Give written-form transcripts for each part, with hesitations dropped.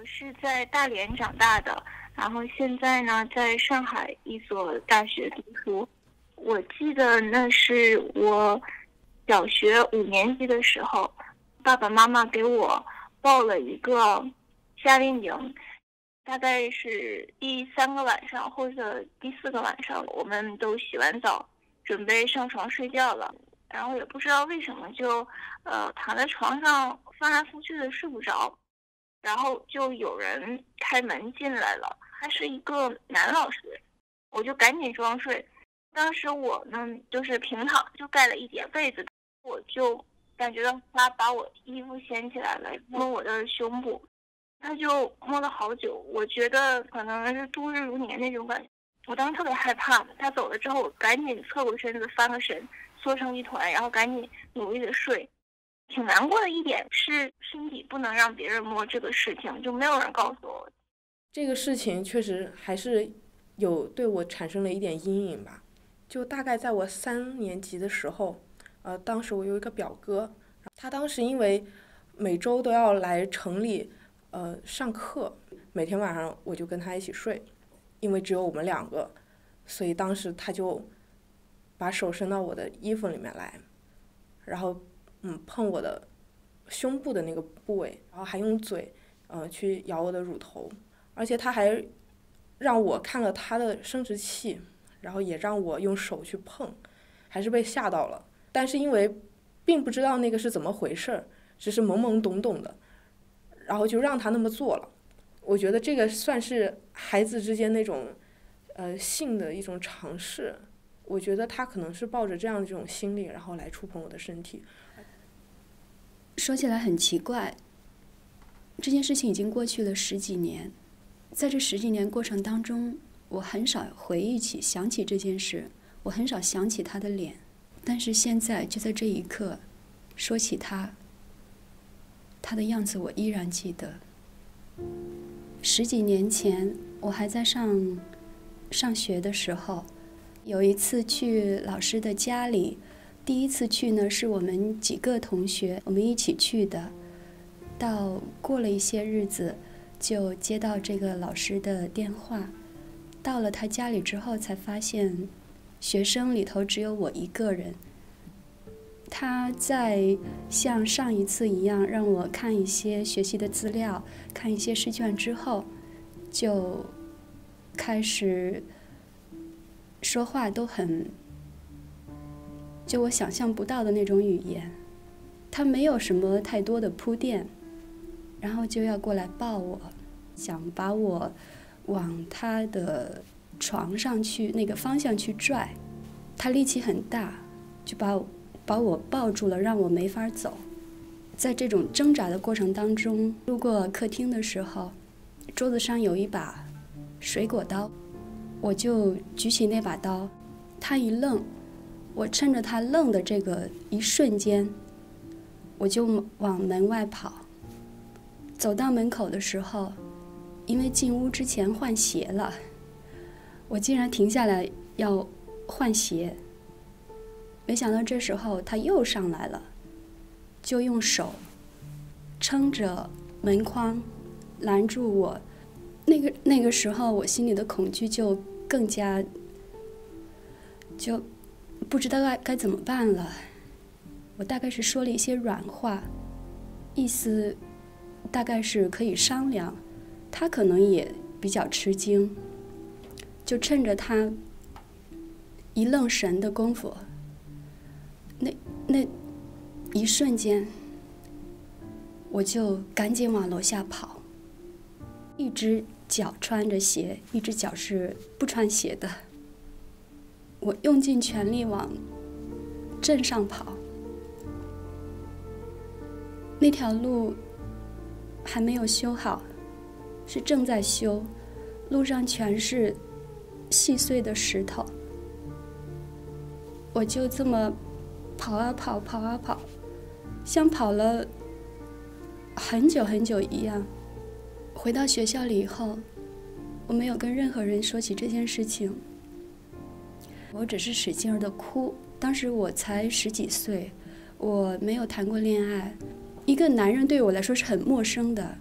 是在大连长大的，然后现在呢在上海一所大学读书。我记得那是我小学5年级的时候，爸爸妈妈给我报了一个夏令营，大概是第3个晚上或者第4个晚上，我们都洗完澡准备上床睡觉了，然后也不知道为什么就躺在床上翻来覆去的睡不着，然后就有人开门进来了，他是一个男老师，我就赶紧装睡。当时我呢就是平躺，就盖了一点被子，我就感觉到他把我衣服掀起来了，摸我的胸部，他就摸了好久，我觉得可能是度日如年那种感觉。我当时特别害怕，他走了之后，我赶紧侧过身子翻个身，缩成一团，然后赶紧努力的睡。挺难过的一点是身体不能让别人摸这个事情，就没有人告诉我。这个事情确实还是有对我产生了一点阴影吧。就大概在我3年级的时候，当时我有一个表哥，他当时因为每周都要来城里上课，每天晚上我就跟他一起睡，因为只有我们2个，所以当时他就把手伸到我的衣服里面来，然后碰我的胸部的那个部位，然后还用嘴去咬我的乳头，而且他还让我看了他的生殖器，然后也让我用手去碰，还是被吓到了。但是因为并不知道那个是怎么回事，只是懵懵懂懂的，然后就让他那么做了。我觉得这个算是孩子之间那种性的一种尝试。我觉得他可能是抱着这样的这种心理，然后来触碰我的身体。说起来很奇怪，这件事情已经过去了10几年，在这10几年过程当中，我很少想起这件事，我很少想起他的脸，但是现在就在这一刻，说起他的样子，我依然记得。10几年前，我还在上学的时候，有一次去老师的家里，第一次去呢是我们几个同学我们一起去的，到过了一些日子，就接到这个老师的电话。到了他家里之后，才发现学生里头只有我一个人。他在像上一次一样让我看一些学习的资料，看一些试卷之后，就开始说话都很就我想象不到的那种语言。他没有什么太多的铺垫，然后就要过来抱我，想把我往他的床上去那个方向去拽，他力气很大，就把我抱住了，让我没法走。在这种挣扎的过程当中，路过客厅的时候，桌子上有一把水果刀，我就举起那把刀，他一愣，我趁着他愣的这个一瞬间，我就往门外跑。走到门口的时候，因为进屋之前换鞋了，我竟然停下来要换鞋，没想到这时候他又上来了，就用手撑着门框拦住我。那个时候我心里的恐惧就更加，就不知道该怎么办了。我大概是说了一些软话，意思大概是可以商量，他可能也比较吃惊，就趁着他一愣神的功夫，那一瞬间，我就赶紧往楼下跑，一只脚穿着鞋，一只脚是不穿鞋的。我用尽全力往镇上跑，那条路还没有修好，是正在修，路上全是细碎的石头。我就这么跑啊跑，跑啊跑，像跑了很久很久一样。回到学校里以后，我没有跟任何人说起这件事情，我只是使劲的哭。当时我才10几岁，我没有谈过恋爱，一个男人对我来说是很陌生的，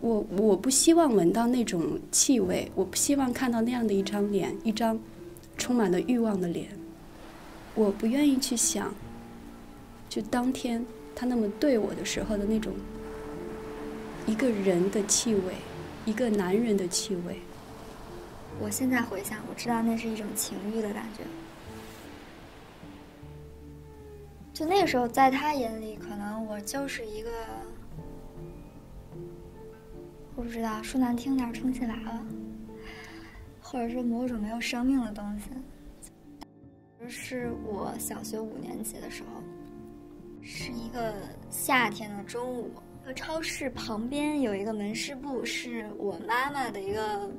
我不希望闻到那种气味，我不希望看到那样的一张脸，一张充满了欲望的脸。我不愿意去想，就当天他那么对我的时候的那种一个人的气味，一个男人的气味。我现在回想，我知道那是一种情欲的感觉。就那个时候，在他眼里，可能我就是一个，我不知道说难听点，充气娃娃，或者是某种没有生命的东西。是我小学5年级的时候，是一个夏天的中午，超市旁边有一个门市部，是我妈妈的一个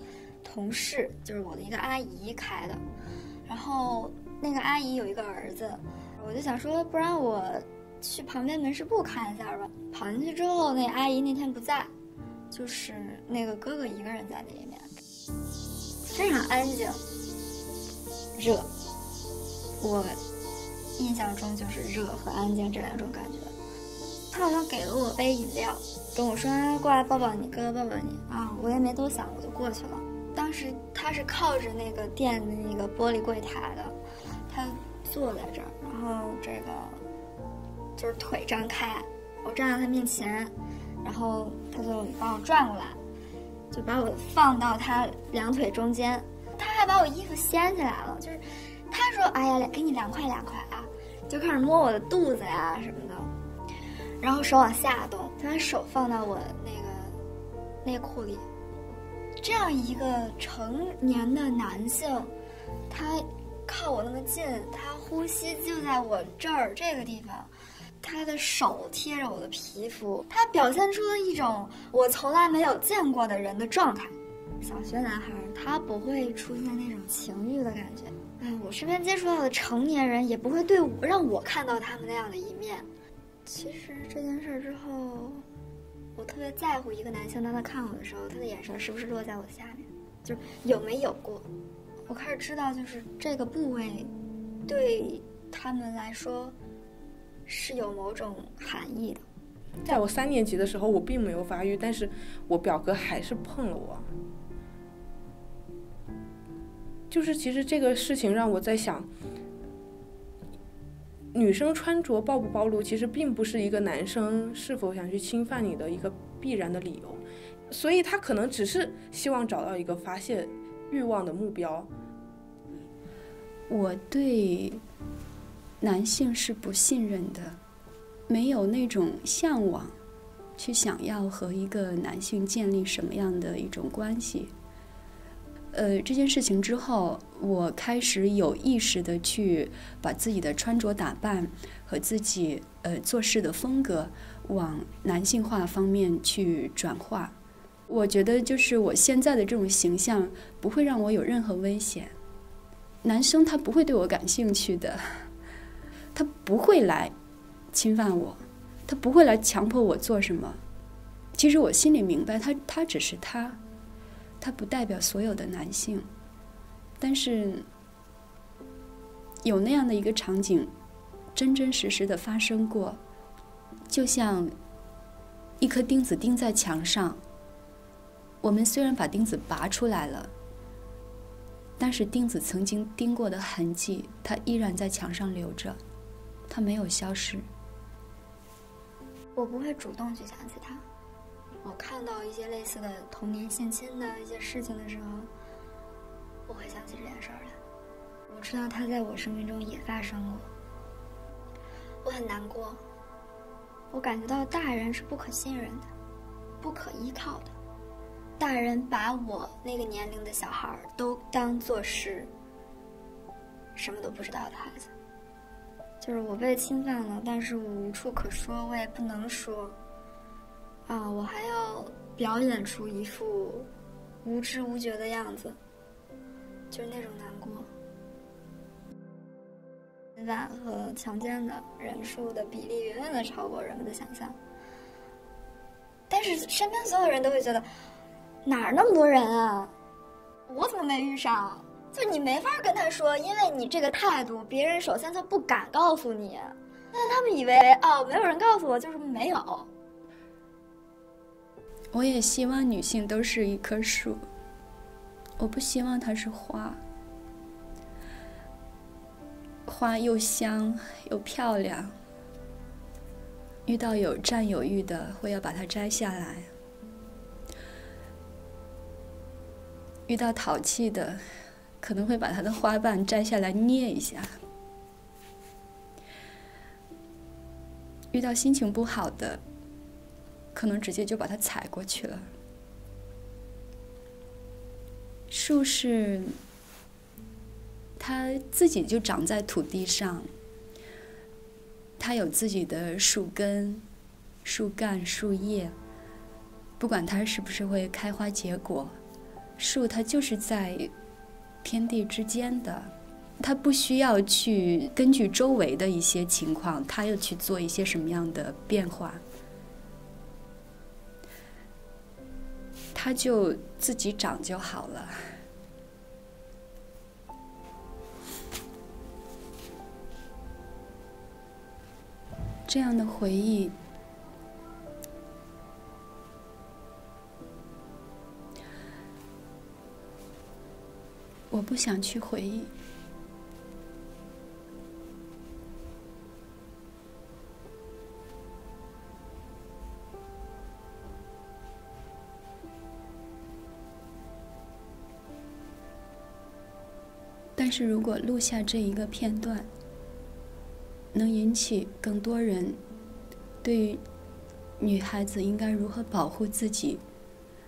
同事，就是我的一个阿姨开的。然后那个阿姨有一个儿子，我就想说，不然我去旁边门市部看一下吧。跑进去之后，那阿姨那天不在，就是那个哥哥一个人在那里面，非常安静，热。我印象中就是热和安静这2种感觉。他好像给了我杯饮料，跟我说过来抱抱你哥，抱抱你啊！我也没多想，我就过去了。当时他是靠着那个店的那个玻璃柜台的，他坐在这儿，然后这个就是腿张开，我站在他面前，然后他就把我转过来，就把我放到他2腿中间，他还把我衣服掀起来了，就是他说哎呀，给你2块啊，就开始摸我的肚子呀什么的，然后手往下动，他把手放到我那个内裤里。这样一个成年的男性，他靠我那么近，他呼吸就在我这儿这个地方，他的手贴着我的皮肤，他表现出了一种我从来没有见过的人的状态。小学男孩他不会出现那种情欲的感觉，我身边接触到的成年人也不会对我让我看到他们那样的一面。其实这件事之后，我特别在乎一个男性，当他看我的时候，他的眼神是不是落在我的下面，就是有没有过。我开始知道，就是这个部位对他们来说是有某种含义的。在我3年级的时候，我并没有发育，但是我表哥还是碰了我。就是其实这个事情让我在想，女生穿着暴不暴露其实并不是一个男生是否想去侵犯你的一个必然的理由，所以他可能只是希望找到一个发泄欲望的目标。我对男性是不信任的，没有那种向往去想要和一个男性建立什么样的一种关系。这件事情之后，我开始有意识的去把自己的穿着打扮和自己做事的风格往男性化方面去转化。我觉得就是我现在的这种形象不会让我有任何危险，男生他不会对我感兴趣的，他不会来侵犯我，他不会来强迫我做什么。其实我心里明白，他只是他不代表所有的男性，但是有那样的一个场景真真实实的发生过，就像一颗钉子钉在墙上，我们虽然把钉子拔出来了，但是钉子曾经钉过的痕迹它依然在墙上留着，它没有消失。我不会主动去想起他，我看到一些类似的童年性侵的一些事情的时候，我会想起这件事儿来。我知道它在我生命中也发生过，我很难过，我感觉到大人是不可信任的，不可依靠的。大人把我那个年龄的小孩都当作是什么都不知道的孩子，就是我被侵犯了，但是我无处可说，我也不能说啊，我还要表演出一副无知无觉的样子，就是那种难过。侵犯和强奸的人数的比例远远的超过人们的想象，但是身边所有人都会觉得哪儿那么多人啊，我怎么没遇上？就你没法跟他说，因为你这个态度，别人首先就不敢告诉你，但他们以为哦，没有人告诉我就是没有。我也希望女性都是一棵树，我不希望它是花。花又香又漂亮，遇到有占有欲的会要把它摘下来，遇到淘气的可能会把它的花瓣摘下来捏一下，遇到心情不好的可能直接就把它踩过去了。树是它自己就长在土地上，它有自己的树根、树干、树叶，不管它是不是会开花结果，树它就是在天地之间的，它不需要去根据周围的一些情况，它要去做一些什么样的变化，它就自己长就好了。这样的回忆，我不想去回忆。但是如果录下这一个片段，能引起更多人对于女孩子应该如何保护自己，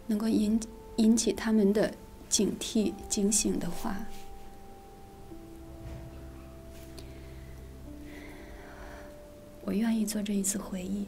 能够引起他们的警惕、警醒的话，我愿意做这一次回忆。